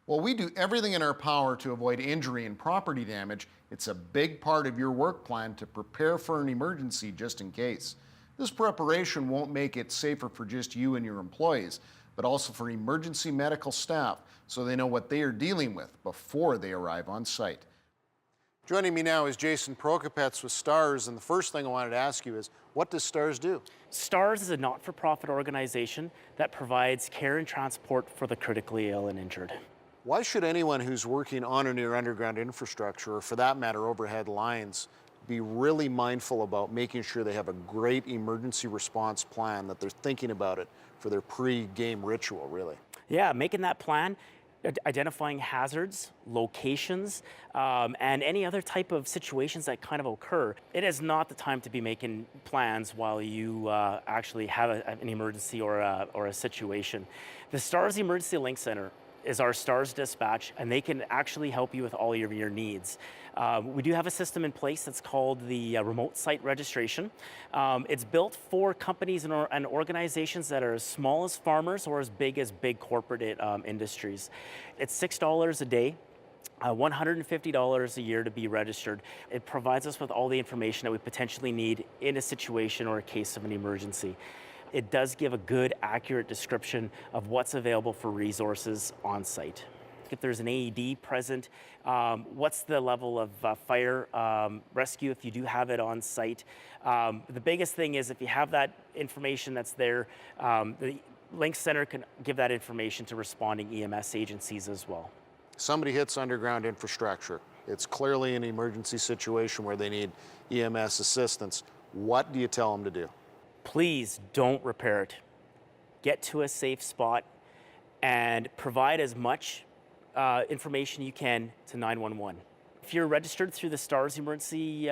While we do everything in our power to avoid injury and property damage, it's a big part of your work plan to prepare for an emergency just in case. This preparation won't make it safer for just you and your employees, but also for emergency medical staff so they know what they are dealing with before they arrive on site. Joining me now is Jason Prokopets with STARS, and the first thing I wanted to ask you is, what does STARS do? STARS is a not-for-profit organization that provides care and transport for the critically ill and injured. Why should anyone who's working on or near underground infrastructure, or for that matter overhead lines, be really mindful about making sure they have a great emergency response plan, that they're thinking about it for their pre-game ritual, really? Yeah, making that plan, identifying hazards, locations, and any other type of situations that kind of occur. It is not the time to be making plans while you actually have an emergency or a situation. The STARS Emergency Link Center is our STARS dispatch, and they can actually help you with all of your needs. We do have a system in place that's called the remote site registration. It's built for companies and organizations that are as small as farmers or as big corporate industries. It's $6 a day. $150 a year to be registered. It provides us with all the information that we potentially need in a situation or a case of an emergency. It does give a good, accurate description of what's available for resources on site. If there's an AED present, what's the level of fire rescue if you do have it on site. The biggest thing is if you have that information that's there, the Link Center can give that information to responding EMS agencies as well. Somebody hits underground infrastructure. It's clearly an emergency situation where they need EMS assistance. What do you tell them to do? Please don't repair it. Get to a safe spot and provide as much information you can to 911. If you're registered through the STARS Emergency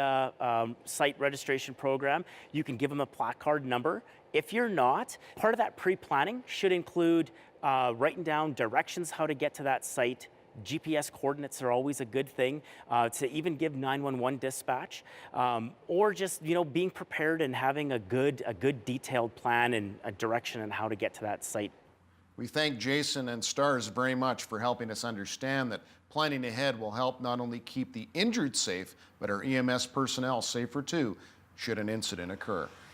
Site Registration Program, you can give them a placard number. If you're not, part of that pre-planning should include writing down directions how to get to that site. GPS coordinates are always a good thing to even give 911 dispatch, or just being prepared and having a good detailed plan and a direction on how to get to that site. We thank Jason and STARS very much for helping us understand that planning ahead will help not only keep the injured safe, but our EMS personnel safer too, should an incident occur.